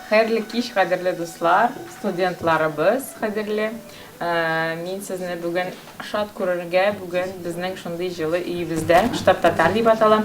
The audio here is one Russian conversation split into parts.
Хәерле кич, кадерле дуслар, студентларыбыз, кадерле. Мин сезне бүген шат күрергә, бүген безнең шундый җылы өебездә, штаб Татар дип атала.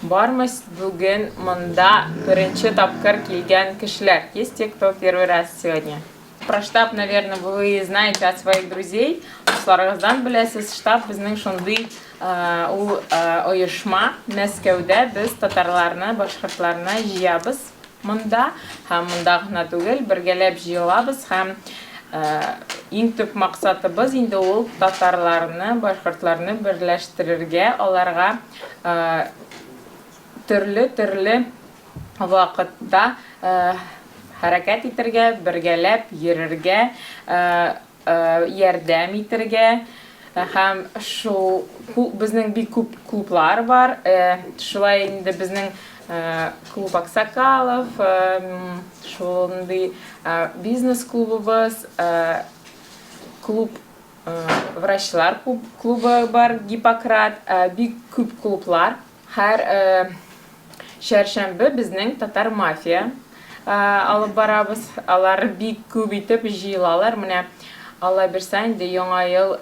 Бармыз бүген монда беренче тапкыр килгән кешеләр. Есть те, кто первый раз сегодня. Про штаб, наверное, вы знаете от своих друзей. Дусларыгыздан беләсез, штаб безнең шундый ул оешма. Мәскәүдә без татарларны, башкортларны җыябыз. Монда һәм монда гына түгел, бергәләп җыелабыз һәм иң төп максатыбыз инде ул татарларны, башкортларны берләштерергә, аларга төрле вакытта хәрәкәт итәргә, бергәләп йөрергә, ярдәм итәргә. Һәм шу безнең бик күп клублар бар. Шулай инде безнең клуб Аксакалов, шундый бизнес-клубыбыз, клуб врачлар клубы бар, Гиппократ, бик күп клублар. Һәр шәршәмбе безнең татар мафия алып барабыз. Алар бик күп итеп җыелалар. Менә Алла бирсә инде яңа ел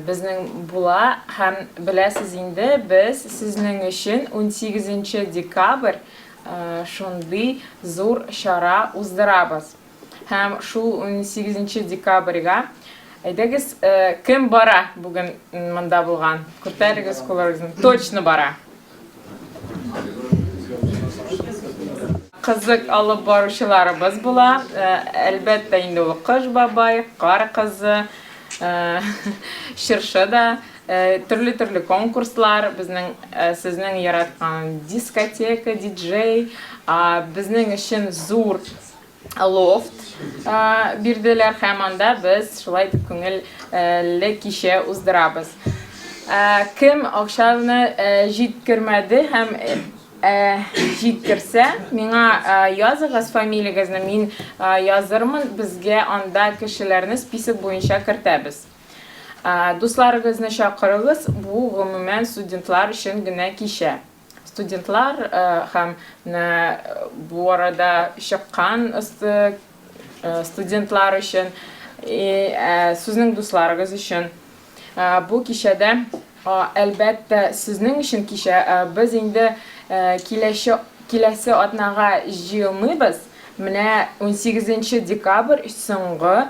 безнең була һәм беләсез инде без сезнең өчен 18 декабрь шундый зур чара уздырабыз. Һәм шул 18 декабрьгә әйдәгез, кем бара бүген монда булган? Күтәрегез кулларыгызны. Точно бара. Кызык алып баручыларыбыз була. Әлбәттә инде ул кыш бабай, кар кызы, шыршы да, төрле конкурслар, безнең сезнең яраткан дискотека, диджей, безнең өчен зур лофт бирделәр һәм анда без шулай итеп күңелле кичә уздырабыз. Кем акчаны җиткермәде һәм җиткерсә, миңа языгыз фамилиягезне, мин язырмын, безгә анда кешеләрне список буенча кертәбез. Дусларыгызны чакырыгыз, бу гомумән студентлар өчен генә кичә. Студентлар һәм бу арада чыккан студентлар өчен, сезнең дусларыгыз өчен бу кичәдә әлбәттә сезнең өчен кичә без инде киләсе атнага җыелмыйбыз. Менә 18 декабрь соңгы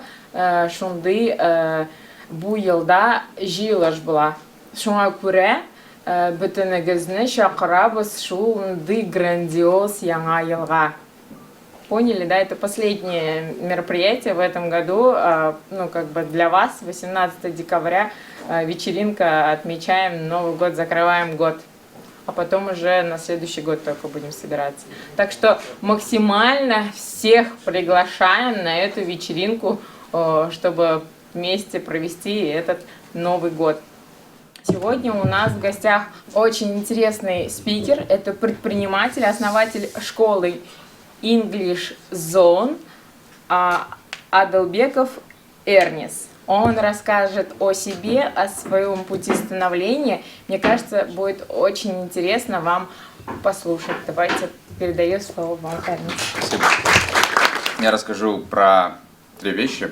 шундый бу елда җыелыш була. Шуңа күрә бөтенегезне чакырабыз шундый грандиоз яңа елга. Поняли, да? Это последнее мероприятие в этом году. Ну, как бы для вас 18 декабря вечеринка, отмечаем Новый год, закрываем год. А потом уже на следующий год только будем собираться. Так что максимально всех приглашаем на эту вечеринку, чтобы вместе провести этот Новый год. Сегодня у нас в гостях очень интересный спикер. Это предприниматель, основатель школы English Zone Адалбеков Эрнис. Он расскажет о себе, о своем пути становления. Мне кажется, будет очень интересно вам послушать. Давайте передаю слово вам, Эрнис. Спасибо. Я расскажу про 3 вещи.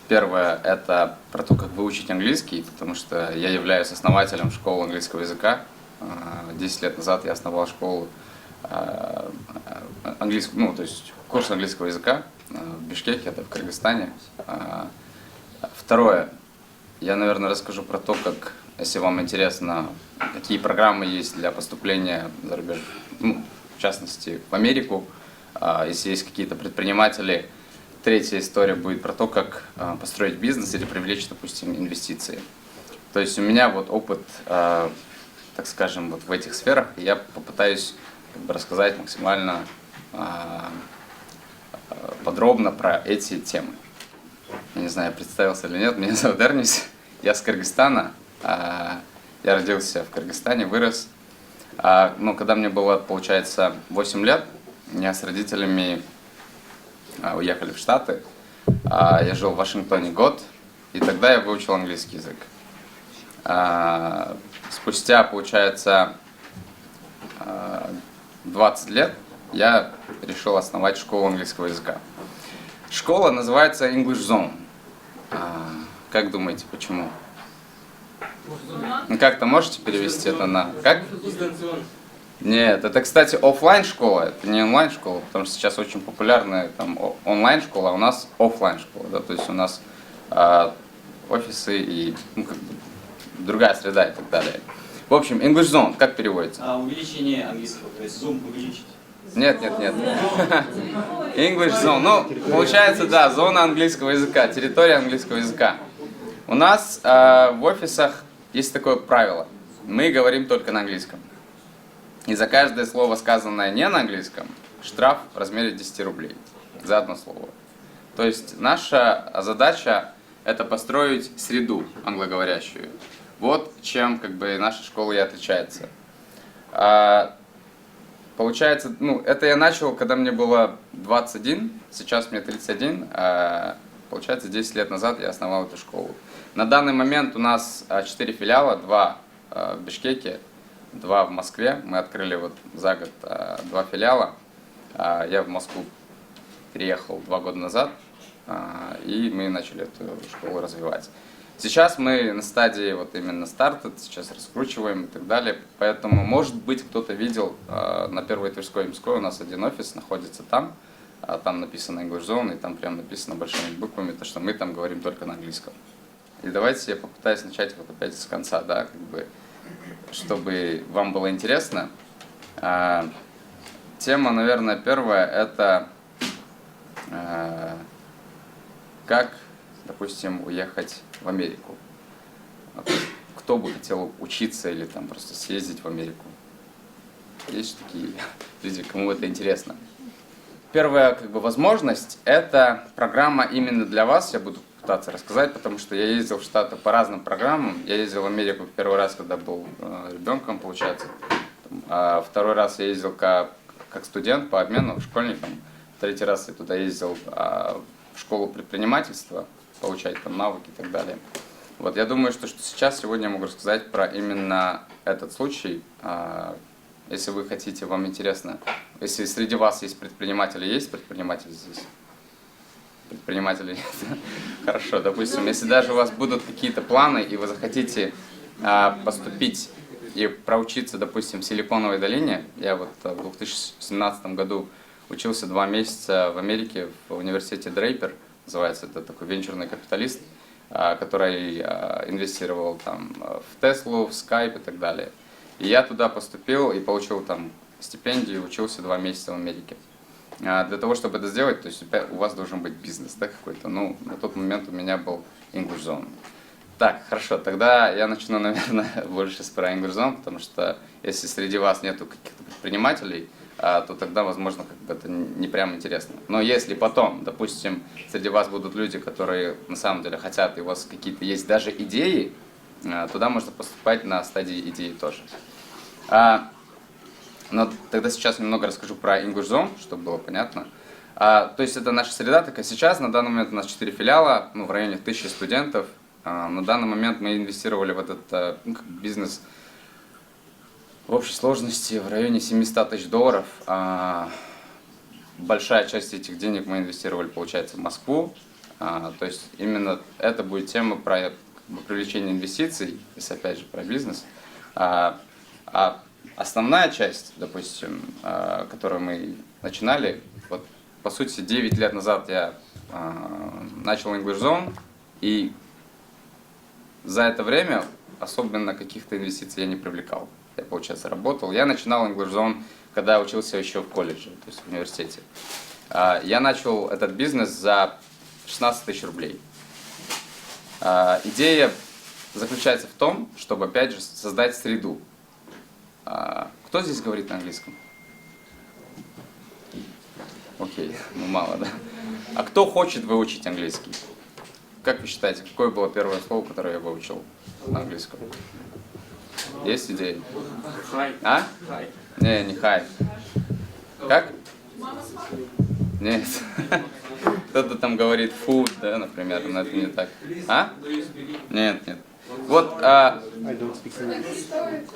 Первое – это про то, как выучить английский, потому что я являюсь основателем школы английского языка. 10 лет назад я основал школу английского, то есть курс английского языка в Бишкеке, это в Кыргызстане. Второе, я, наверное, расскажу про то, как, если вам интересно, какие программы есть для поступления за рубеж, в частности, в Америку, если есть какие-то предприниматели. Третья история будет про то, как построить бизнес или привлечь, допустим, инвестиции. То есть у меня вот опыт, так скажем, вот в этих сферах, и я попытаюсь рассказать максимально подробно про эти темы. Я не знаю, представился или нет, меня зовут Эрнис, я с Кыргызстана, я родился в Кыргызстане, вырос. Но когда мне было, получается, 8 лет, я с родителями уехали в Штаты, я жил в Вашингтоне год, и тогда я выучил английский язык. Спустя, получается, в 20 лет я решил основать школу английского языка. Школа называется English Zone. Как думаете, почему? Ну, как-то можете перевести это на... Как? Нет, это, кстати, офлайн школа, это не онлайн школа, потому что сейчас очень популярная там онлайн школа, а у нас офлайн школа, да, то есть у нас офисы и как бы, другая среда и так далее. В общем, English Zone, как переводится? Увеличение английского, то есть Zoom увеличить. Нет. English Zone, ну, получается, да, зона английского языка, территория английского языка. У нас в офисах есть такое правило, мы говорим только на английском. И за каждое слово, сказанное не на английском, штраф в размере 10 рублей за одно слово. То есть наша задача – это построить среду англоговорящую. Вот чем как бы наша школа и отличается. Получается, ну, это я начал, когда мне было 21, сейчас мне 31. Получается, 10 лет назад я основал эту школу. На данный момент у нас 4 филиала, 2 в Бишкеке, 2 в Москве. Мы открыли вот за год 2 филиала. Я в Москву переехал 2 года назад, и мы начали эту школу развивать. Сейчас мы на стадии вот именно старта, сейчас раскручиваем и так далее. Поэтому, может быть, кто-то видел на Первой Тверской и Ямской у нас один офис находится там. Там написано English Zone, и там прям написано большими буквами, то, что мы там говорим только на английском. И давайте я попытаюсь начать вот опять с конца, да, как бы, чтобы вам было интересно. Тема, наверное, первая, это как, допустим, уехать в Америку. Кто бы хотел учиться или там просто съездить в Америку? Есть такие люди, кому это интересно. Первая как бы возможность – это программа именно для вас. Я буду пытаться рассказать, потому что я ездил в Штаты по разным программам. Я ездил в Америку первый раз, когда был ребенком, получается. Второй раз я ездил как студент по обмену, школьником. Третий раз я туда ездил в школу предпринимательства, получать там навыки и так далее. Вот, я думаю, что сейчас, сегодня я могу рассказать про именно этот случай. Если вы хотите, вам интересно, если среди вас есть предприниматели здесь? Предприниматели нет? Хорошо, допустим, если даже у вас будут какие-то планы, и вы захотите поступить и проучиться, допустим, в Силиконовой долине, я вот в 2017 году учился 2 месяца в Америке в университете Дрейпер, называется, это такой венчурный капиталист, который инвестировал там в Теслу, в Skype и так далее. И я туда поступил и получил там стипендию, учился 2 месяца в Америке. Для того, чтобы это сделать, то есть у вас должен быть бизнес, да, какой-то. Ну, на тот момент у меня был English Zone. Так, хорошо, тогда я начну, наверное, больше про English Zone, потому что если среди вас нету каких-то предпринимателей, то тогда, возможно, как бы это не прям интересно. Но если потом, допустим, среди вас будут люди, которые на самом деле хотят, и у вас какие-то есть даже идеи, туда можно поступать на стадии идеи тоже. Но тогда сейчас немного расскажу про English Zone, чтобы было понятно. То есть это наша среда такая сейчас. На данный момент у нас 4 филиала, в районе 1000 студентов. На данный момент мы инвестировали в этот бизнес в общей сложности в районе $700 000. Большая часть этих денег мы инвестировали, получается, в Москву. То есть именно это будет тема про привлечение инвестиций, если опять же про бизнес. Основная часть, допустим, которую мы начинали, вот по сути 9 лет назад я начал English Zone, и за это время особенно каких-то инвестиций я не привлекал. Я, получается, работал. Я начинал English Zone, когда учился еще в колледже, то есть в университете. Я начал этот бизнес за 16 000 рублей. Идея заключается в том, чтобы, опять же, создать среду. Кто здесь говорит на английском? Окей, ну мало, да? А кто хочет выучить английский? Как вы считаете, какое было первое слово, которое я выучил на английском? Есть идеи? Хай. А? Хай. Не хай. Как? Нет. Кто-то там говорит food, да, например, но это не так. А? Нет. Вот, I don't speak English.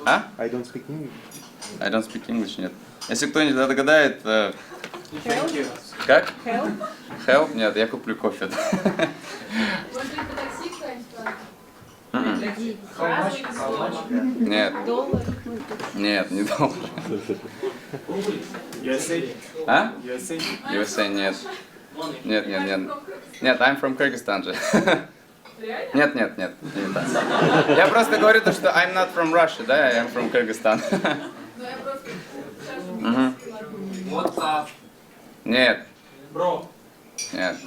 а? I don't speak English. I don't speak English, нет. Если кто-нибудь догадает... Как? Help? Нет, я куплю кофе. Нет. Нет, не доллар. А? USA, нет. Нет. Нет, I'm from Kyrgyzstan же. Нет, не так. Я просто говорю то, что I'm not from Russia, да, I'm from Kyrgyzstan. Нет. Нет.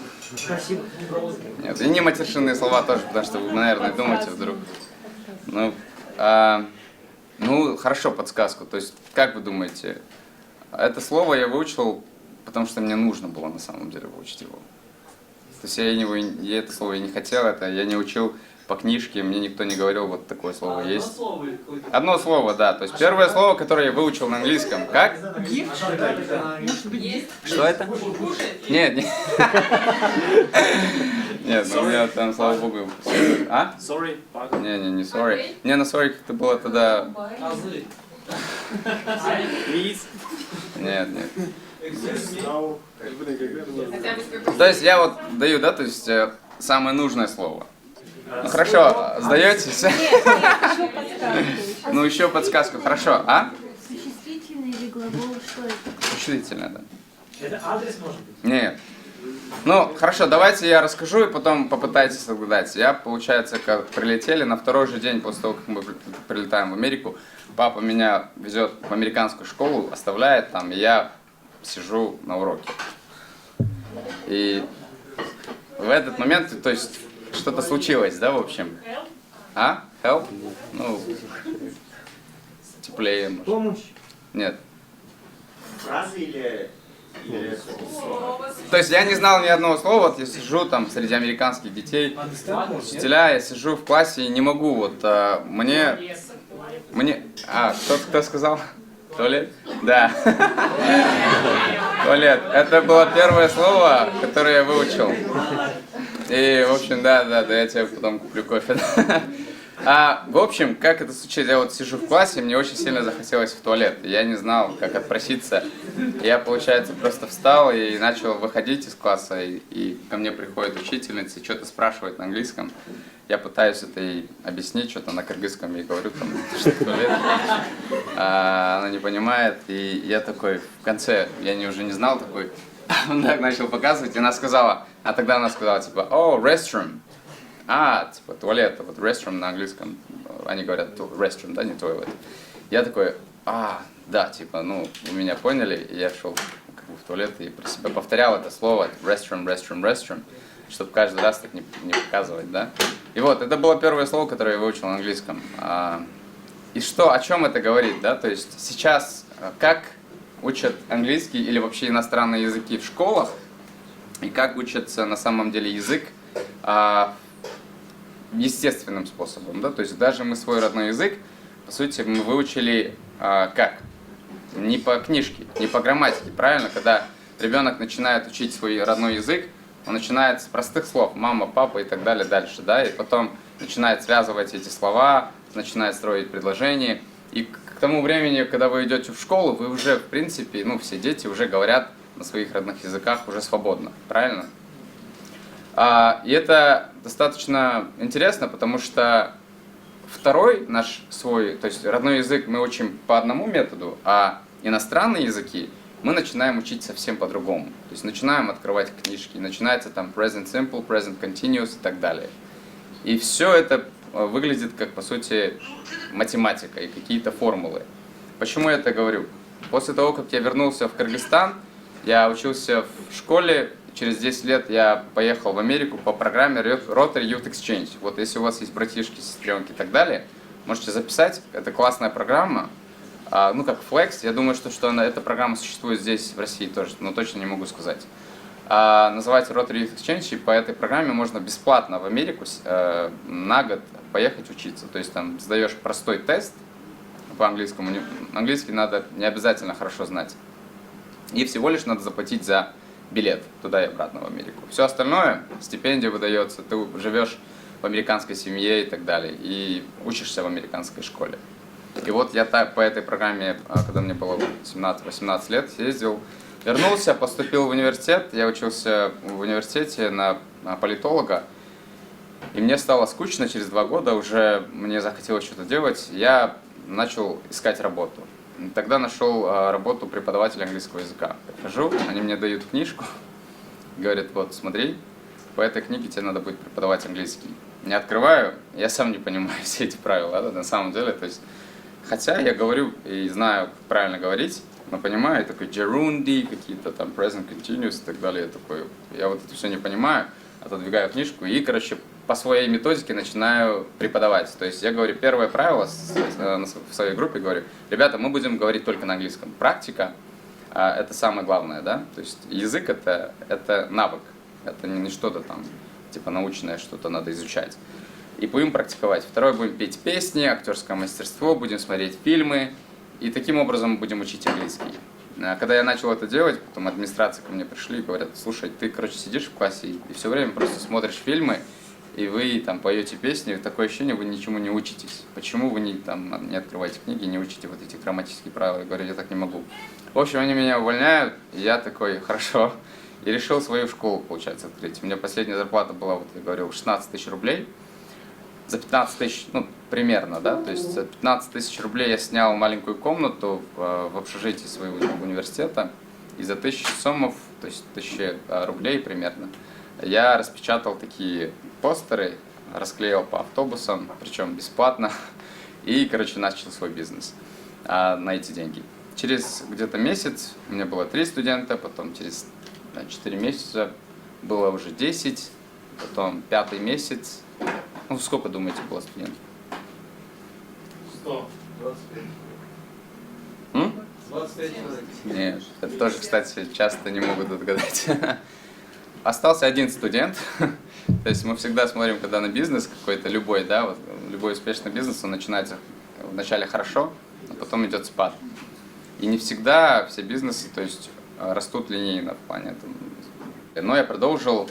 Нет. И не матершинные слова тоже, потому что вы, наверное, думаете вдруг. Ну, хорошо, подсказку. То есть, как вы думаете, это слово я выучил, потому что мне нужно было на самом деле выучить его. То есть я это слово и не хотел, это я не учил по книжке, мне никто не говорил, вот такое слово есть. Одно слово, да. То есть первое слово, которое я выучил на английском. Как? Что это? Нет. Нет, у меня там, слава богу. А? Sorry. Не sorry. Не, на sorry как-то было тогда... Please. Нет. То есть я вот даю, да, то есть самое нужное слово. Ну хорошо, сдаетесь? Ну еще подсказку, хорошо, а? Существительное или глагол, что это? Существительное, да. Это адрес может быть? Нет. Ну, хорошо, давайте я расскажу и потом попытайтесь отгадать. Я, получается, как прилетели, на второй же день после того, как мы прилетаем в Америку, папа меня везет в американскую школу, оставляет там, и я сижу на уроке. И в этот момент, то есть, что-то случилось, да, в общем? А? Help? Ну, теплее, может. Помощь. Нет. Фразы или То есть я не знал ни одного слова, вот я сижу там среди американских детей, учителя, я сижу в классе и не могу, вот мне, кто сказал? Туалет? Да. Туалет. Это было первое слово, которое я выучил. И, в общем, да, я тебе потом куплю кофе. В общем, как это случилось, я вот сижу в классе, мне очень сильно захотелось в туалет. Я не знал, как отпроситься. Я, получается, просто встал и начал выходить из класса, и ко мне приходит учительница и что-то спрашивает на английском. Я пытаюсь это ей объяснить, что-то на кыргызском ей говорю, там, что туалет. Она не понимает, и я такой, в конце, я уже не знал, такой, он так начал показывать, и она сказала, тогда она сказала, типа, restroom. Типа туалет, вот restroom на английском, они говорят restroom, да, не toilet. Я такой, да, типа, ну, вы меня поняли, и я шел как бы в туалет и про себя повторял это слово, restroom, чтобы каждый раз так не показывать, да. И вот, это было первое слово, которое я выучил на английском. И о чем это говорит, да, то есть сейчас, как учат английский или вообще иностранные языки в школах, и как учится на самом деле язык, естественным способом, да, то есть даже мы свой родной язык, по сути, мы выучили как? Не по книжке, не по грамматике, правильно? Когда ребенок начинает учить свой родной язык, он начинает с простых слов, мама, папа и так далее дальше, да, и потом начинает связывать эти слова, начинает строить предложения, и к тому времени, когда вы идете в школу, вы уже, в принципе, ну, все дети уже говорят на своих родных языках уже свободно, правильно? И это достаточно интересно, потому что второй наш свой, то есть родной язык мы учим по одному методу, а иностранные языки мы начинаем учить совсем по-другому. То есть начинаем открывать книжки, начинается там present simple, present continuous и так далее. И все это выглядит как, по сути, математика и какие-то формулы. Почему я это говорю? После того, как я вернулся в Кыргызстан, я учился в школе. Через 10 лет я поехал в Америку по программе Rotary Youth Exchange. Вот если у вас есть братишки, сестренки и так далее, можете записать. Это классная программа. Ну, как Flex. Я думаю, что эта программа существует здесь, в России тоже, но точно не могу сказать. Называется Rotary Youth Exchange, и по этой программе можно бесплатно в Америку на год поехать учиться. То есть там сдаешь простой тест по английскому. Английский надо не обязательно хорошо знать. И всего лишь надо заплатить за билет туда и обратно в Америку. Все остальное, стипендия выдается, ты живешь в американской семье и так далее, и учишься в американской школе. И вот я по этой программе, когда мне было 17-18 лет, ездил, вернулся, поступил в университет. Я учился в университете на политолога. И мне стало скучно, через 2 года уже мне захотелось что-то делать. Я начал искать работу. И тогда нашел работу преподавателя английского языка. Прихожу, они мне дают книжку, говорят, вот смотри, по этой книге тебе надо будет преподавать английский. Не открываю, я сам не понимаю все эти правила, да, на самом деле. То есть, хотя я говорю и знаю, как правильно говорить, но понимаю, я такой gerundy, какие-то там present continuous и так далее. Я такой, я вот это все не понимаю, отодвигаю книжку и, короче, по своей методике начинаю преподавать. То есть я говорю, первое правило в своей группе говорю, ребята, мы будем говорить только на английском. Практика это самое главное, да? То есть язык это навык, это не что-то там, типа научное, что-то надо изучать. И будем практиковать. Второе, будем петь песни, актерское мастерство, будем смотреть фильмы. И таким образом будем учить английский. Когда я начал это делать, потом администрация ко мне пришли и говорят, слушай, ты, короче, сидишь в классе и все время просто смотришь фильмы, и вы там поете песни, и такое ощущение, вы ничему не учитесь. Почему вы не открываете книги, не учите вот эти грамматические правила? Я говорю, я так не могу. В общем, они меня увольняют, и я такой, хорошо. И решил свою школу, получается, открыть. У меня последняя зарплата была, вот я говорил, 16 тысяч рублей. За 15 тысяч, ну, примерно, да, то есть за 15 тысяч рублей я снял маленькую комнату в общежитии своего университета, и за 1000 сомов, то есть 1000 рублей примерно, я распечатал такие постеры, расклеил по автобусам, причем бесплатно, и, короче, начал свой бизнес на эти деньги. Через где-то месяц у меня было 3 студента, потом через 4 месяца было уже 10, потом 5-й месяц. Ну, сколько, думаете, было студентов? 100. 25 человек. Нет, это тоже, кстати, часто не могут отгадать. Остался 1 студент. То есть мы всегда смотрим, когда на бизнес какой-то, любой, да, вот, любой успешный бизнес, он начинается вначале хорошо, а потом идет спад. И не всегда все бизнесы, то есть, растут линейно в плане этого. Но я продолжил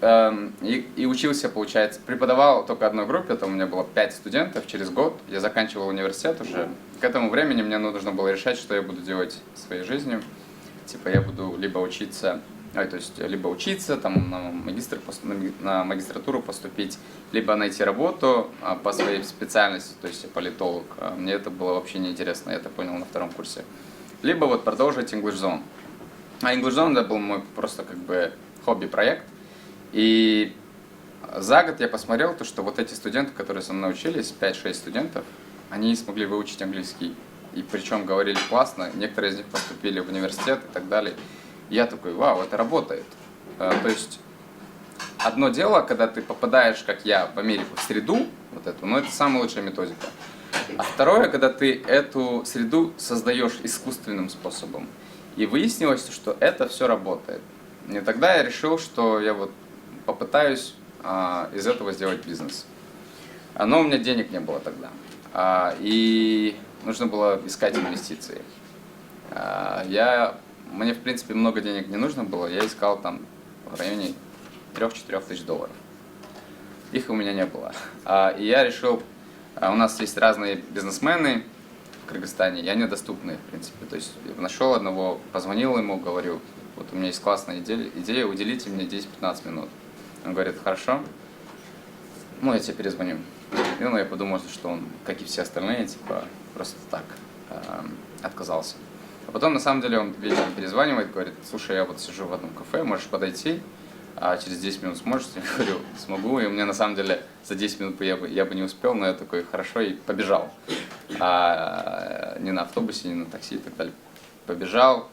и учился, получается, преподавал только одной группе, там у меня было 5 студентов, через год я заканчивал университет уже. К этому времени мне нужно было решать, что я буду делать своей жизнью. Типа я буду либо учиться, там, на магистратуру поступить, либо найти работу по своей специальности, то есть я политолог. Мне это было вообще неинтересно, я это понял на 2-м курсе. Либо вот продолжить English Zone. А English Zone это был мой просто как бы хобби-проект. И за год я посмотрел, то, что вот эти студенты, которые со мной учились, 5-6 студентов, они смогли выучить английский. И причем говорили классно, некоторые из них поступили в университет и так далее. И я такой, вау, это работает. То есть одно дело, когда ты попадаешь, как я, в Америку, в среду, вот эту, но это самая лучшая методика. А второе, когда ты эту среду создаешь искусственным способом. И выяснилось, что это все работает. И тогда я решил, что я вот попытаюсь из этого сделать бизнес. Но у меня денег не было тогда. И нужно было искать инвестиции. Мне, в принципе, много денег не нужно было. Я искал там в районе 3-4 тысяч долларов. Их у меня не было. И я решил, у нас есть разные бизнесмены в Кыргызстане, и они доступны, в принципе. То есть я нашел одного, позвонил ему, говорю, вот у меня есть классная идея, уделите мне 10-15 минут. Он говорит, хорошо, ну я тебе перезвоню. И я подумал, что он, как и все остальные, типа, просто так отказался. А потом, на самом деле, он вечером перезванивает, говорит, слушай, я вот сижу в одном кафе, можешь подойти, а через 10 минут сможешь? Я говорю, смогу. И у меня, на самом деле, за 10 минут я бы не успел, но я такой, хорошо, и побежал. Не на автобусе, не на такси и так далее. Побежал,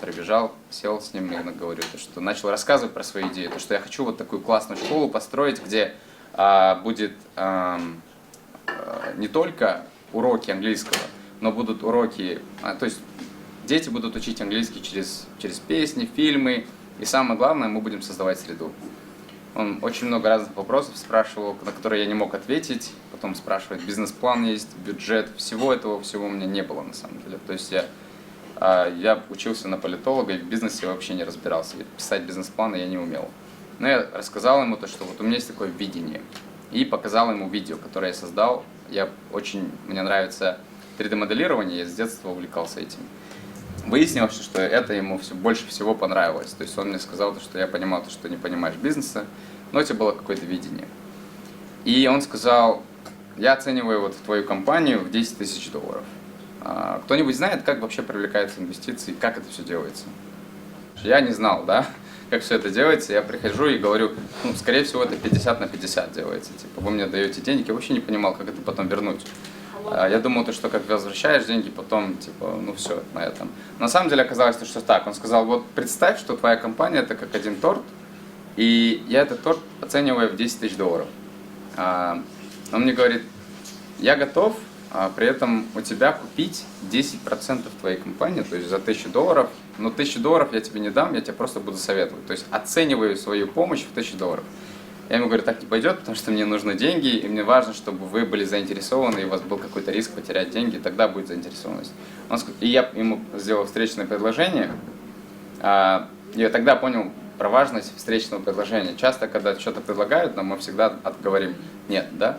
прибежал, сел с ним и говорю, что начал рассказывать про свою идею, то, что я хочу вот такую классную школу построить, где будет не только уроки английского, но будут уроки, то есть дети будут учить английский через песни, фильмы, и самое главное, мы будем создавать среду. Он очень много разных вопросов спрашивал, на которые я не мог ответить, потом спрашивает, бизнес-план есть, бюджет, всего у меня не было на самом деле. То есть я учился на политолога и в бизнесе вообще не разбирался, писать бизнес-планы я не умел. Но я рассказал ему то, что вот у меня есть такое видение, и показал ему видео, которое я создал. Мне нравится 3D-моделирование, я с детства увлекался этим. Выяснилось, что это ему больше всего понравилось. То есть он мне сказал, что я понимал, что не понимаешь бизнеса, но у тебя было какое-то видение. И он сказал, я оцениваю вот твою компанию в $10 000. Кто-нибудь знает, как вообще привлекаются инвестиции, как это все делается? Я не знал, да, как все это делается. Я прихожу и говорю, ну, скорее всего, это 50 на 50 делается. Типа, вы мне даете деньги, я вообще не понимал, как это потом вернуть. Я думал, что как возвращаешь деньги, потом, типа, ну все, на этом. На самом деле оказалось, что так. Он сказал, вот представь, что твоя компания это как один торт, и я этот торт оцениваю в $10 000. Он мне говорит, я готов при этом у тебя купить 10% твоей компании, то есть за $1000, но $1000 я тебе не дам, я тебе просто буду советовать. То есть оцениваю свою помощь в $1000. Я ему говорю, так не пойдет, потому что мне нужны деньги, и мне важно, чтобы вы были заинтересованы, и у вас был какой-то риск потерять деньги, тогда будет заинтересованность. И я ему сделал встречное предложение, и я тогда понял про важность встречного предложения. Часто, когда что-то предлагают, но мы всегда говорим нет, да?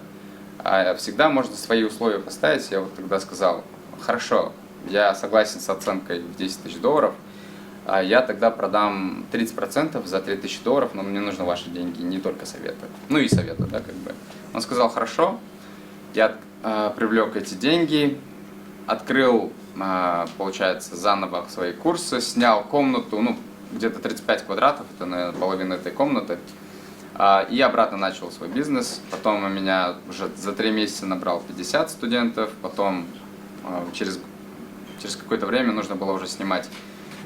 А всегда можно свои условия поставить. Я вот тогда сказал, хорошо, я согласен с оценкой в $10 000, я тогда продам 30% за $3000, но мне нужны ваши деньги, не только советы. Ну и советы, да, как бы. Он сказал, хорошо, я привлек эти деньги, открыл, получается, заново свои курсы, снял комнату, ну, где-то 35 квадратов, это, наверное, половина этой комнаты, и обратно начал свой бизнес. Потом у меня уже за 3 месяца набрал 50 студентов, потом через какое-то время нужно было уже снимать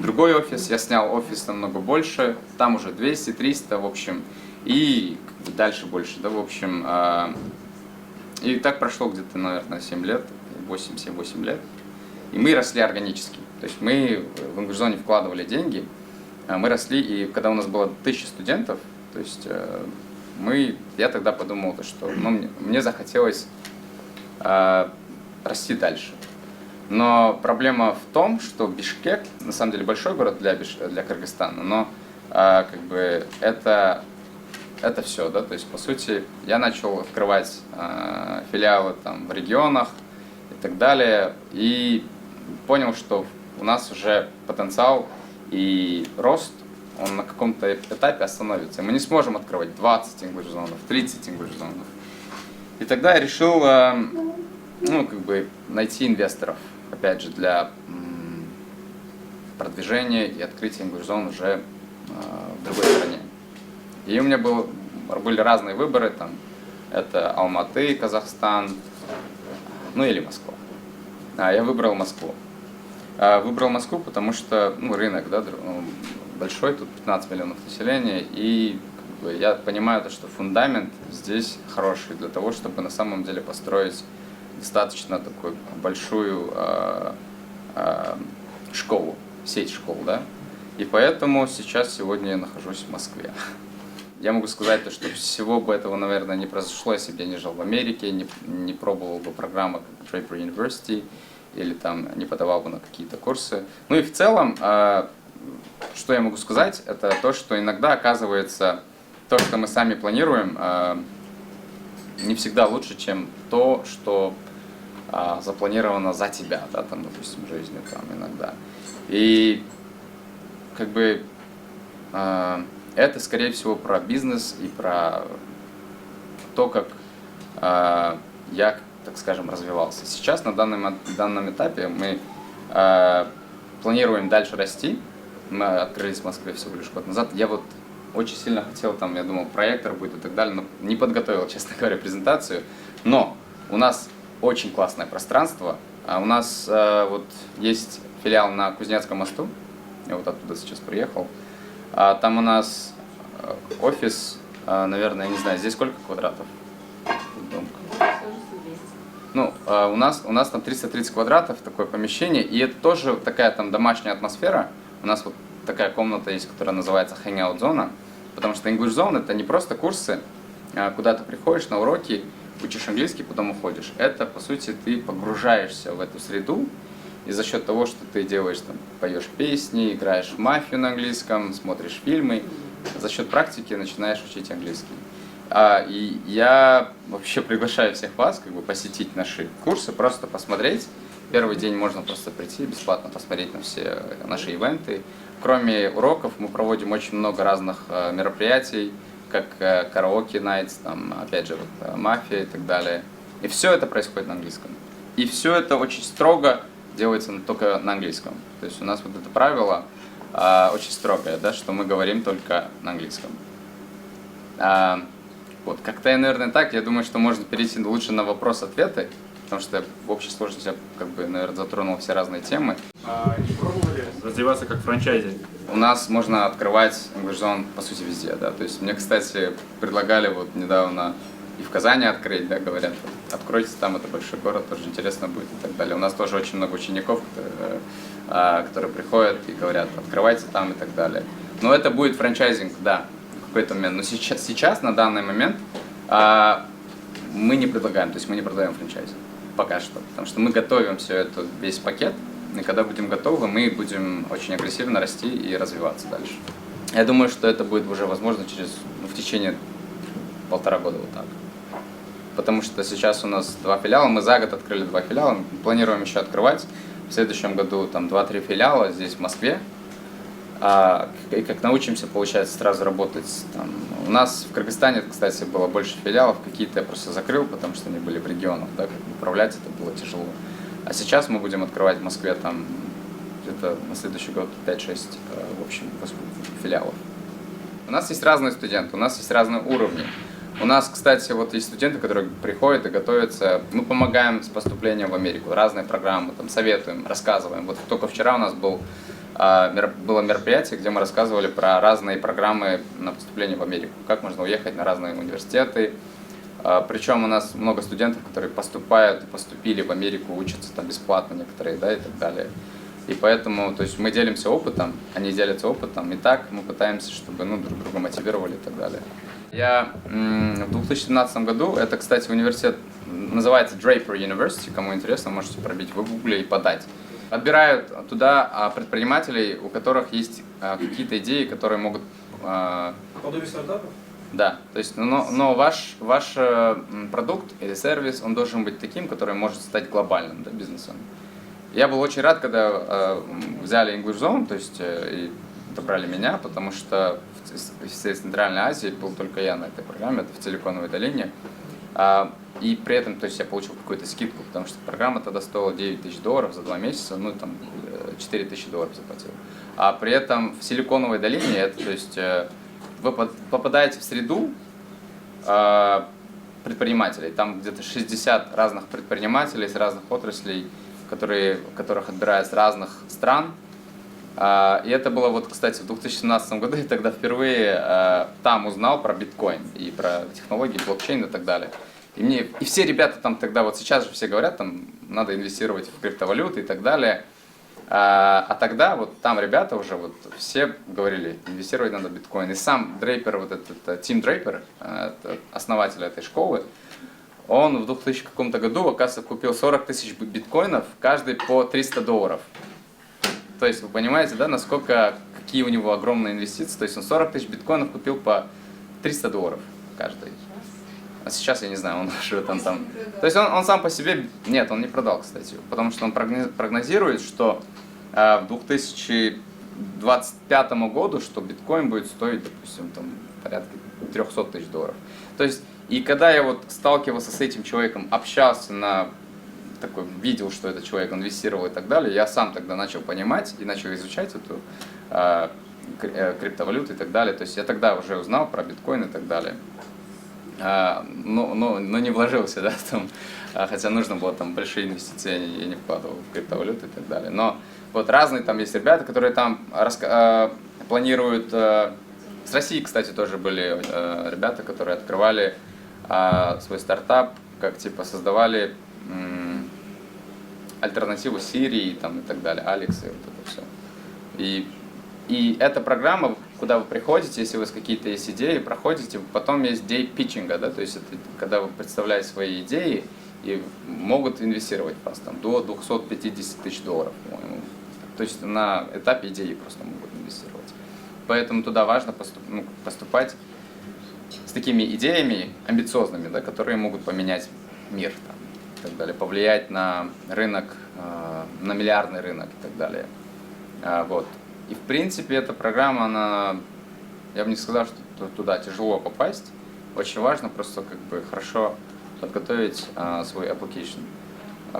другой офис, я снял офис намного больше, там уже 200-300, в общем, и дальше больше, да, в общем. И так прошло где-то, наверное, 7 лет, 7-8 лет, и мы росли органически. То есть мы в English.Zone вкладывали деньги, мы росли, и когда у нас было 1000 студентов, то есть я тогда подумал, что мне захотелось расти дальше. Но проблема в том, что Бишкек, на самом деле большой город для Кыргызстана, но как бы это все, да, то есть по сути я начал открывать филиалы там в регионах и так далее, и понял, что у нас уже потенциал и рост, он на каком-то этапе остановится. Мы не сможем открывать 20 English.Zone, 30 English.Zone. И тогда я решил ну, как бы найти инвесторов, опять же, для продвижения и открытия English.Zone уже в другой стране. И у меня были разные выборы, там, это Алматы, Казахстан, ну или Москва. Я выбрал Москву. Выбрал Москву, потому что рынок, да, большой, тут 15 миллионов населения, и как бы, я понимаю, что фундамент здесь хороший для того, чтобы на самом деле построить достаточно такую большую школу, сеть школ, да, и поэтому сегодня я нахожусь в Москве. Я могу сказать, что всего бы этого, наверное, не произошло, если бы я не жил в Америке, не пробовал бы программы как Draper University, или там не подавал бы на какие-то курсы. Ну и в целом, что я могу сказать, это то, что иногда оказывается то, что мы сами планируем, не всегда лучше, чем то, что запланировано за тебя, да, там, допустим, жизнью там иногда. И как бы это, скорее всего, про бизнес и про то, как я, так скажем, развивался. Сейчас на данном этапе мы планируем дальше расти. Мы открылись в Москве всего лишь год назад. Я вот очень сильно хотел, там, я думал, проектор будет и так далее, но не подготовил, честно говоря, презентацию. Но у нас очень классное пространство. У нас вот есть филиал на Кузнецком мосту. Я вот оттуда сейчас приехал. Там у нас офис, наверное, я не знаю, здесь сколько квадратов? Ну, у нас там 330 квадратов, такое помещение, и это тоже такая там домашняя атмосфера. У нас вот такая комната есть, которая называется Hangout Zone, потому что English Zone это не просто курсы, куда ты приходишь на уроки, учишь английский, потом уходишь. Это, по сути, ты погружаешься в эту среду, и за счет того, что ты делаешь, там, поешь песни, играешь в мафию на английском, смотришь фильмы, за счет практики начинаешь учить английский. И я вообще приглашаю всех вас как бы посетить наши курсы, просто посмотреть первый день можно просто прийти бесплатно посмотреть на все наши ивенты. Кроме уроков мы проводим очень много разных мероприятий, как караоке найтс, там, опять же, вот, мафия и так далее. И все это происходит на английском. И все это очень строго делается только на английском. То есть у нас вот это правило очень строгое, да, что мы говорим только на английском. Вот, как-то, наверное, так. Я думаю, что можно перейти лучше на вопрос-ответы, потому что в общей сложности я, как бы, наверное, затронул все разные темы. Не пробовали развиваться как франчайзи? У нас можно открывать English Zone, по сути, везде, да. То есть мне, кстати, предлагали вот недавно и в Казани открыть, да, говорят, вот, откройте там, это большой город, тоже интересно будет и так далее. У нас тоже очень много учеников, которые приходят и говорят, открывайте там и так далее. Но это будет франчайзинг, да, в какой-то момент. Но сейчас на данный момент, мы не предлагаем, то есть мы не продаем франчайзинг пока что, потому что мы готовим все это, весь пакет, и когда будем готовы, мы будем очень агрессивно расти и развиваться дальше. Я думаю, что это будет уже возможно в течение 1,5 года вот так. Потому что сейчас у нас 2 филиала, мы за год открыли 2 филиала, планируем еще открывать. В следующем году там 2-3 филиала здесь в Москве. И как научимся, получается, сразу работать там. У нас в Кыргызстане, кстати, было больше филиалов, какие-то я просто закрыл, потому что они были в регионах, да, как управлять это было тяжело. А сейчас мы будем открывать в Москве там где-то на следующий год 5-6, в общем, филиалов. У нас есть разные студенты, у нас есть разные уровни. У нас, кстати, вот есть студенты, которые приходят и готовятся. Мы помогаем с поступлением в Америку, разные программы, там, советуем, рассказываем. Вот только вчера у нас было мероприятие, где мы рассказывали про разные программы на поступление в Америку, как можно уехать на разные университеты. Причем у нас много студентов, которые поступают и поступили в Америку, учатся там бесплатно некоторые, да, и так далее. И поэтому, то есть мы делимся опытом, они делятся опытом, и так мы пытаемся, чтобы друг друга мотивировали и так далее. Я в 2017 году, это, кстати, университет, называется Draper University, кому интересно, можете пробить в гугле и подать. Отбирают туда предпринимателей, у которых есть какие-то идеи, которые могут... Подобие стартапов? Да, то есть, но ваш продукт или сервис, он должен быть таким, который может стать глобальным, да, бизнесом. Я был очень рад, когда взяли English Zone, то есть и отобрали меня, потому что в всей Центральной Азии был только я на этой программе, это в Силиконовой долине. И при этом, то есть я получил какую-то скидку, потому что программа тогда стоила $9000 за 2 месяца, там $4000 заплатил. А при этом в Силиконовой долине, это, то есть вы попадаете в среду предпринимателей, там где-то 60 разных предпринимателей из разных отраслей, которых отбирают с разных стран. И это было, вот, кстати, в 2017 году, я тогда впервые там узнал про биткоин и про технологии, блокчейн и так далее. И все ребята там тогда, вот сейчас же все говорят, там надо инвестировать в криптовалюты и так далее. А тогда вот там ребята уже вот все говорили, инвестировать надо в биткоин. И сам Дрейпер, вот этот Тим Дрейпер, основатель этой школы, он в 2000 каком-то году, оказывается, купил 40 тысяч биткоинов, каждый по $300. То есть вы понимаете, да, какие у него огромные инвестиции. То есть он 40 тысяч биткоинов купил по $300 каждый. А сейчас я не знаю, он живет там. То есть он сам по себе, нет, он не продал, кстати, потому что он прогнозирует, что в 2025 году, что биткоин будет стоить, допустим, там порядка $300 тысяч. То есть, и когда я вот сталкивался с этим человеком, общался видел, что этот человек инвестировал и так далее, я сам тогда начал понимать и начал изучать эту криптовалюту и так далее. То есть я тогда уже узнал про биткоин и так далее. Но не вложился, да, там, хотя нужно было там большие инвестиции, я не вкладывал в криптовалюту и так далее. Но вот разные там есть ребята, которые там планируют. С России, кстати, тоже были ребята, которые открывали свой стартап, как типа создавали альтернативу Сирии там, и так далее, Алекс и вот это все. И эта программа, куда вы приходите, если у вас какие-то есть идеи, проходите, потом есть дей питчинга, да, то есть это когда вы представляете свои идеи и могут инвестировать вас там до $250 тысяч, по-моему. То есть на этапе идеи просто могут инвестировать. Поэтому туда важно поступать с такими идеями амбициозными, да, которые могут поменять мир там, и так далее, повлиять на рынок на миллиардный рынок и так далее. Вот. И в принципе эта программа, она, я бы не сказал, что туда тяжело попасть. Очень важно просто как бы хорошо подготовить свой application,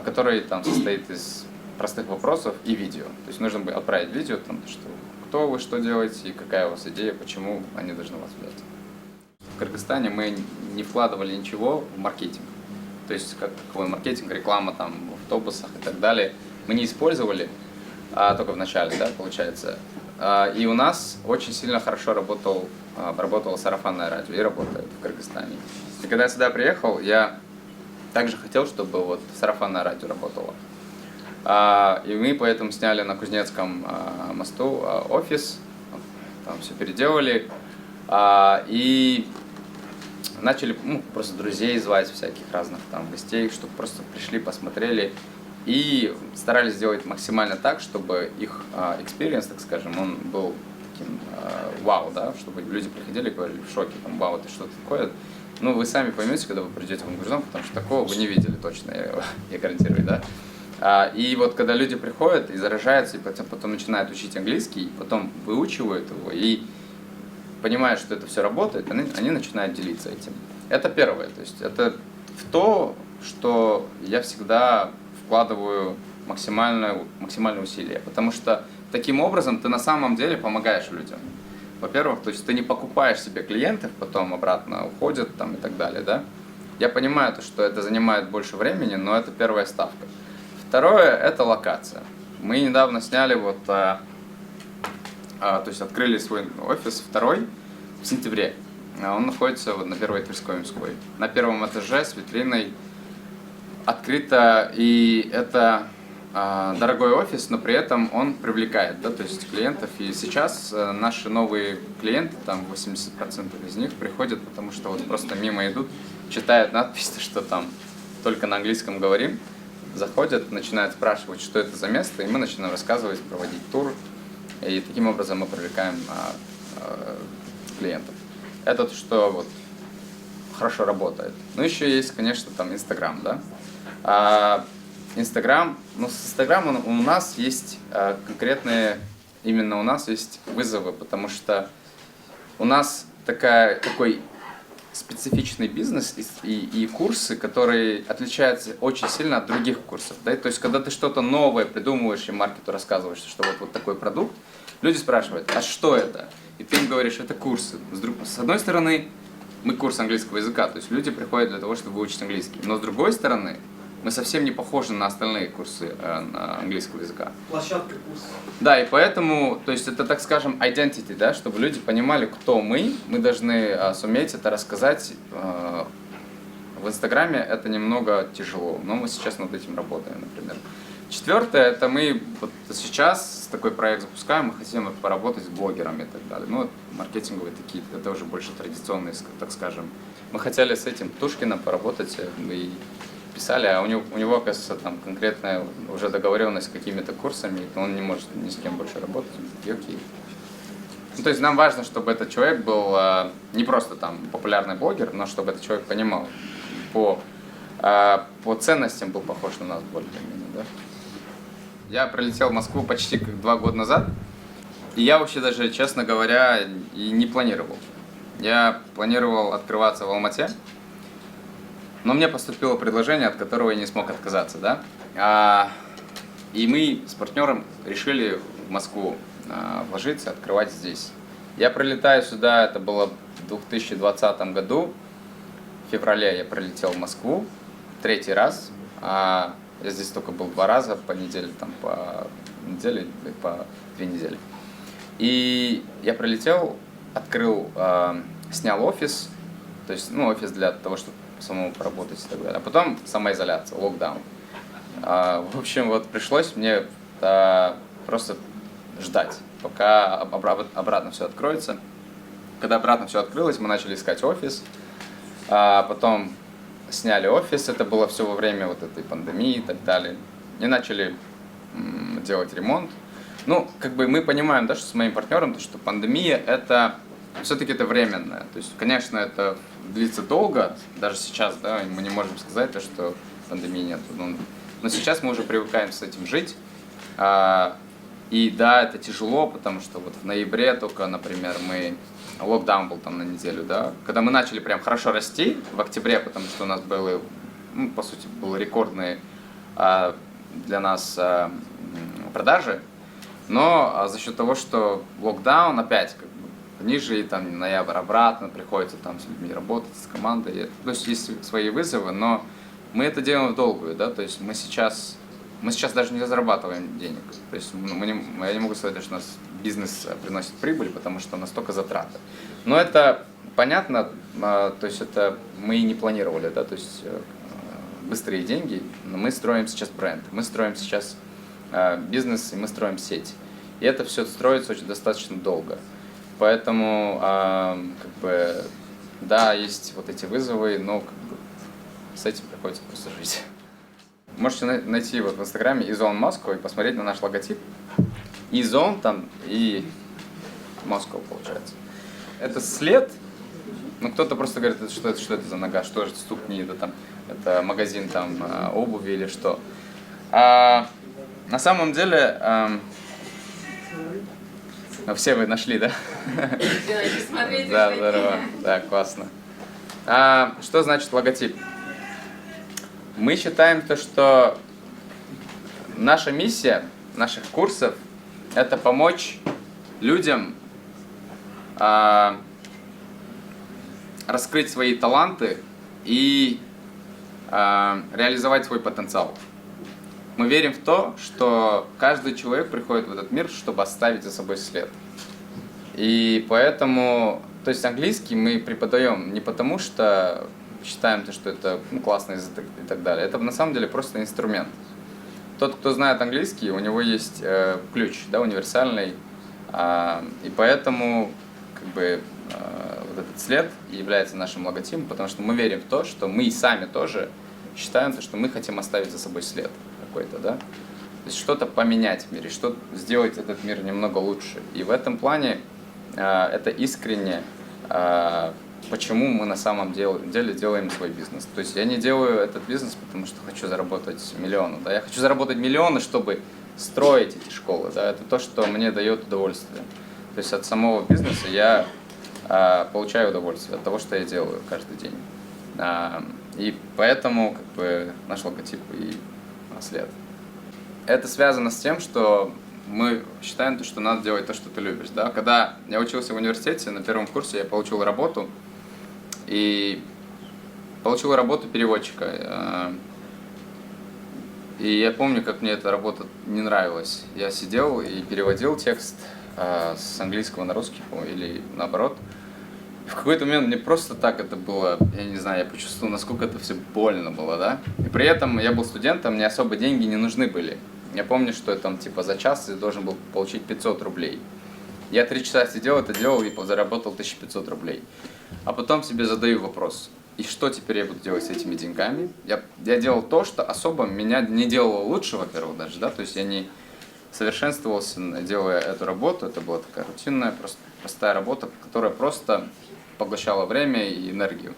который там состоит из простых вопросов и видео. То есть нужно будет отправить видео, там, что, кто вы, что делаете, и какая у вас идея, почему они должны вас взять. В Кыргызстане мы не вкладывали ничего в маркетинг. То есть какой маркетинг, реклама там, в автобусах и так далее мы не использовали, только в начале, да, получается. И у нас очень сильно хорошо работало сарафанное радио и работает в Кыргызстане. И когда я сюда приехал, я также хотел, чтобы вот сарафанное радио работало. И мы поэтому сняли на Кузнецком мосту офис, там все переделали. И начали просто друзей звать, всяких разных там гостей, чтобы просто пришли, посмотрели. И старались сделать максимально так, чтобы их experience, так скажем, он был таким вау, да, чтобы люди приходили и говорили в шоке, там, вау, это что такое? Ну, вы сами поймете, когда вы придете в Мангурзон, потому что такого вы не видели точно, я гарантирую, да. И вот когда люди приходят и заражаются, и потом начинают учить английский, потом выучивают его и понимают, что это все работает, они начинают делиться этим. Это первое, то есть это в то, что я всегда вкладываю максимальное усилие, потому что таким образом ты на самом деле помогаешь людям. Во-первых, то есть ты не покупаешь себе клиентов, потом обратно уходят там и так далее, да. Я понимаю, что это занимает больше времени, но это первая ставка. Второе – это локация. Мы недавно сняли то есть открыли свой офис второй в сентябре. Он находится на Первой Тверской Мирской. На первом этаже с витриной открыто, и это дорогой офис, но при этом он привлекает, да, то есть клиентов. И сейчас наши новые клиенты, там 80% из них приходят, потому что вот просто мимо идут, читают надпись, что там только на английском говорим, заходят, начинают спрашивать, что это за место, и мы начинаем рассказывать, проводить тур, и таким образом мы привлекаем клиентов. Это то, что вот хорошо работает. Ну, еще есть, конечно, там Инстаграм, да. Инстаграм, ну, с Инстаграмом у нас есть конкретные, именно у нас есть вызовы, потому что у нас такой специфичный бизнес и курсы, которые отличаются очень сильно от других курсов. Да? То есть, когда ты что-то новое придумываешь и маркету рассказываешь, что вот такой продукт, люди спрашивают, а что это? И ты им говоришь, это курсы. С одной стороны, мы курс английского языка, то есть люди приходят для того, чтобы выучить английский. Но с другой стороны, мы совсем не похожи на остальные курсы английского языка. Площадка курса. Да, и поэтому, то есть это, так скажем, identity, да, чтобы люди понимали, кто мы должны суметь это рассказать. В Инстаграме это немного тяжело, но мы сейчас над этим работаем, например. Четвертое, это мы вот сейчас такой проект запускаем, мы хотим поработать с блогерами и так далее. Ну, вот маркетинговые такие, это уже больше традиционные, так скажем. Мы хотели с этим Птушкиным поработать, и писали, а у него, оказывается, там конкретная уже договоренность с какими-то курсами, и он не может ни с кем больше работать. Окей. Ну, то есть нам важно, чтобы этот человек был не просто там популярный блогер, но чтобы этот человек понимал, по ценностям был похож на нас более-менее, да. Я прилетел в Москву почти 2 года назад, и я вообще даже, честно говоря, и не планировал. Я планировал открываться в Алмате, но мне поступило предложение, от которого я не смог отказаться, да. И мы с партнером решили в Москву вложиться, открывать здесь. Я прилетаю сюда, это было в 2020 году, в феврале я прилетел в Москву, 3-й раз. Я здесь только был 2 раза по неделе, там по неделе, по 2 недели. И я прилетел, открыл, снял офис, то есть, ну, офис для того, чтобы самому поработать и так далее. А потом самоизоляция, локдаун. В общем, вот пришлось мне просто ждать, пока обратно все откроется. Когда обратно все открылось, мы начали искать офис, потом сняли офис, это было все во время вот этой пандемии и так далее. И начали делать ремонт. Ну, как бы мы понимаем, да, что с моим партнером, что пандемия это все-таки это временное. То есть, конечно, это длится долго, даже сейчас, да, мы не можем сказать, что пандемии нет. Ну, Но сейчас мы уже привыкаем с этим жить. И да, это тяжело, потому что вот в ноябре только, например, локдаун был там на неделю, да. Когда мы начали прям хорошо расти в октябре, потому что у нас были, ну, по сути, были рекордные для нас продажи, но за счет того, что локдаун опять как бы ниже, и там ноябрь обратно, приходится там с людьми работать, с командой. То есть есть свои вызовы, но мы это делаем в долгую, да, то есть мы сейчас даже не зарабатываем денег. То есть я не могу сказать, что у нас бизнес приносит прибыль, потому что настолько затраты. Но это понятно, то есть это мы и не планировали, да, то есть быстрые деньги, но мы строим сейчас бренд, мы строим сейчас бизнес, и мы строим сеть. И это все строится очень достаточно долго. Поэтому, как бы, да, есть вот эти вызовы, но как бы, с этим приходится просто жить. Можете найти вот в Инстаграме Izone Moscow и посмотреть на наш логотип. Izone там и Moscow получается. Это след. Ну, кто-то просто говорит, что это за нога, что это ступни, это магазин там обуви или что. На самом деле, все вы нашли, да? Да, здорово, да, классно. Что значит логотип? Мы считаем то, что наша миссия наших курсов – это помочь людям раскрыть свои таланты и реализовать свой потенциал. Мы верим в то, что каждый человек приходит в этот мир, чтобы оставить за собой след. И поэтому, то есть английский мы преподаем не потому, что считаем, что это классный язык и так далее. Это на самом деле просто инструмент. Тот, кто знает английский, у него есть ключ, да, универсальный. И поэтому как бы, вот этот след является нашим логотипом, потому что мы верим в то, что мы сами тоже считаем, что мы хотим оставить за собой след какой-то, да? То есть что-то поменять в мире, что сделать этот мир немного лучше. И в этом плане это искренне, почему мы на самом деле делаем свой бизнес. То есть я не делаю этот бизнес, потому что хочу заработать миллионы. Да? Я хочу заработать миллионы, чтобы строить эти школы. Да? Это то, что мне дает удовольствие. То есть от самого бизнеса я получаю удовольствие от того, что я делаю каждый день. И поэтому как бы, наш логотип и след. Это связано с тем, что мы считаем, что надо делать то, что ты любишь. Да? Когда я учился в университете, на первом курсе я получил работу. И получил работу переводчика. И я помню, как мне эта работа не нравилась. Я сидел и переводил текст с английского на русский, или наоборот. И в какой-то момент мне просто так это было, я не знаю, я почувствовал, насколько это все больно было, да. И при этом я был студентом, мне особо деньги не нужны были. Я помню, что там типа за час я должен был получить 500 рублей. Я 3 часа сидел, это делал и заработал 1500 рублей. А потом себе задаю вопрос, и что теперь я буду делать с этими деньгами? Я делал то, что особо меня не делало лучше, во-первых, даже, да, то есть я не совершенствовался, делая эту работу, это была такая рутинная, простая работа, которая просто поглощала время и энергию.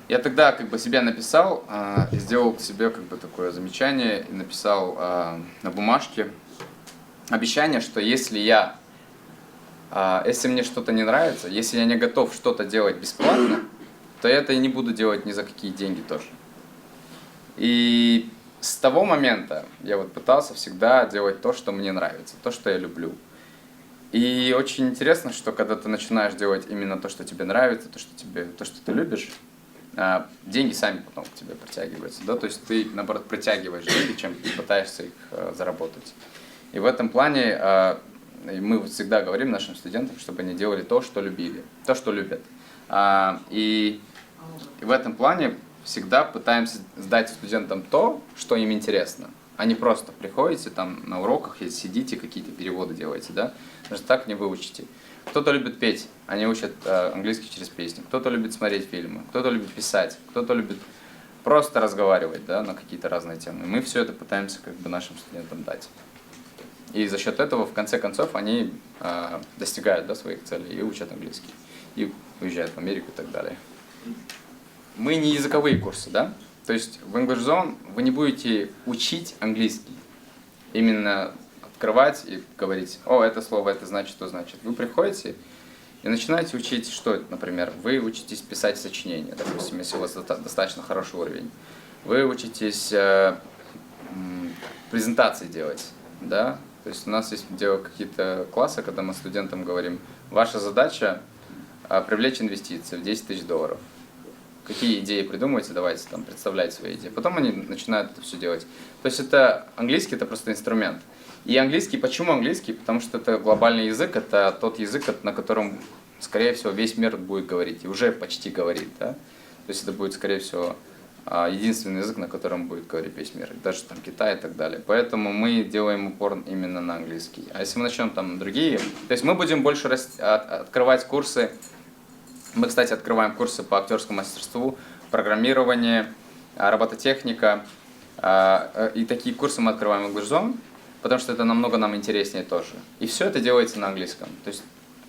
Я тогда как бы себя написал, сделал себе как бы такое замечание, и написал на бумажке обещание, что если мне что-то не нравится, если я не готов что-то делать бесплатно, то я это и не буду делать ни за какие деньги тоже. И с того момента я вот пытался всегда делать то, что мне нравится, то, что я люблю. И очень интересно, что когда ты начинаешь делать именно то, что тебе нравится, то, что ты любишь, деньги сами потом к тебе притягиваются. Да? То есть ты, наоборот, притягиваешь деньги, чем пытаешься их заработать. И в этом плане мы всегда говорим нашим студентам, чтобы они делали то, что любили, то, что любят. И в этом плане всегда пытаемся сдать студентам то, что им интересно. А не просто приходите там на уроках, сидите, какие-то переводы делаете, да? Даже так не выучите. Кто-то любит петь, они учат английский через песни. Кто-то любит смотреть фильмы, кто-то любит писать, кто-то любит просто разговаривать, да, на какие-то разные темы. Мы все это пытаемся как бы нашим студентам дать. И за счет этого, в конце концов, они достигают, да, своих целей и учат английский, и уезжают в Америку и так далее. Мы не языковые курсы, да? То есть в English Zone вы не будете учить английский, именно открывать и говорить, о, это слово, это значит, то значит. Вы приходите и начинаете учить, что это, например, вы учитесь писать сочинения, допустим, если у вас достаточно хороший уровень. Вы учитесь презентации делать, да? То есть у нас есть какие-то классы, когда мы студентам говорим, ваша задача привлечь инвестиции в $10 000. Какие идеи придумываете, давайте там представлять свои идеи. Потом они начинают это все делать. То есть английский это просто инструмент. И английский, почему английский? Потому что это глобальный язык, это тот язык, на котором, скорее всего, весь мир будет говорить, и уже почти говорит. Да? То есть это будет, скорее всего, единственный язык, на котором будет говорить весь мир, даже там Китай и так далее. Поэтому мы делаем упор именно на английский. А если мы начнем там другие, то есть мы будем больше открывать курсы. Мы, кстати, открываем курсы по актерскому мастерству, программирование, робототехника. И такие курсы мы открываем в English Zone, потому что это намного нам интереснее тоже. И все это делается на английском. То есть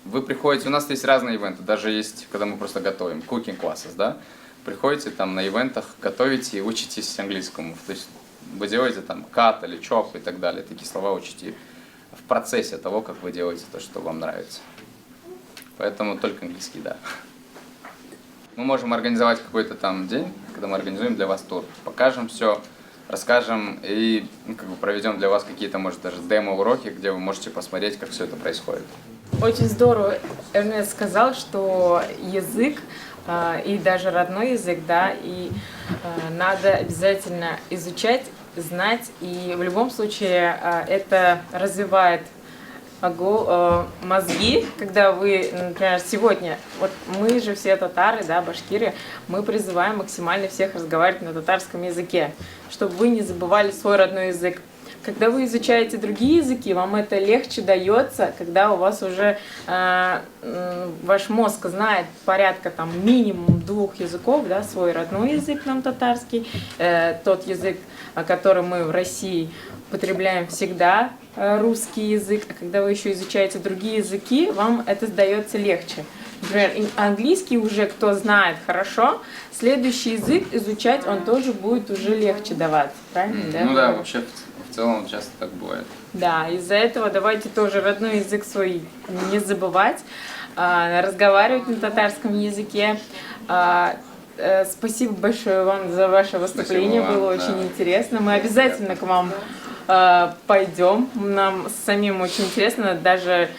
вы приходите, у нас есть разные ивенты, даже есть, когда мы просто готовим, cooking classes, да? Приходите там на ивентах, готовите и учитесь английскому. То есть вы делаете там cut или chop и так далее. Такие слова учите в процессе того, как вы делаете то, что вам нравится. Поэтому только английский, да. Мы можем организовать какой-то там день, когда мы организуем для вас тур. Покажем все, расскажем и проведем для вас какие-то, может, даже демо-уроки, где вы можете посмотреть, как все это происходит. Очень здорово Эрнест сказал, что язык и даже родной язык, да, и надо обязательно изучать, знать, и в любом случае это развивает мозги, когда вы, например, сегодня, вот мы же все татары, да, башкиры, мы призываем максимально всех разговаривать на татарском языке, чтобы вы не забывали свой родной язык. Когда вы изучаете другие языки, вам это легче дается, когда у вас уже ваш мозг знает порядка там минимум 2 языков, да, свой родной язык нам татарский, тот язык, который мы в России употребляем всегда, русский язык, а когда вы еще изучаете другие языки, вам это сдается легче. Например, английский уже кто знает хорошо, следующий язык изучать он тоже будет уже легче даваться, правильно? Да? Ну да, вообще в целом часто так бывает. Да, из-за этого давайте тоже родной язык свой не забывать, разговаривать на татарском языке. Спасибо большое вам за ваше выступление, вам, было да. очень интересно. Мы обязательно к вам пойдем, нам самим очень интересно, даже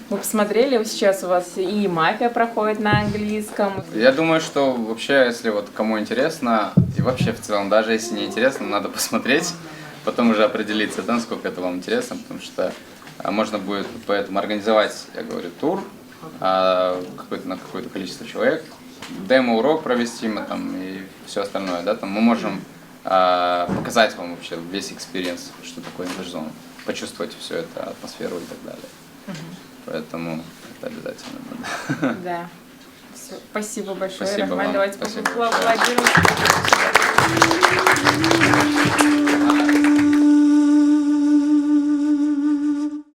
мы посмотрели, сейчас у вас и мафия проходит на английском. Я думаю, что вообще, если вот кому интересно, и вообще в целом, даже если не интересно, надо посмотреть, потом уже определиться, да, насколько это вам интересно, потому что можно будет поэтому организовать, я говорю, тур на какое-то количество человек, демо-урок провести мы там и все остальное, да, там мы можем показать вам вообще весь экспириенс, что такое English Zone, почувствовать всю эту атмосферу и так далее. Поэтому это обязательно. Да. Все. Спасибо большое, Спасибо Рахман. вам. Давайте Спасибо поаплодируем.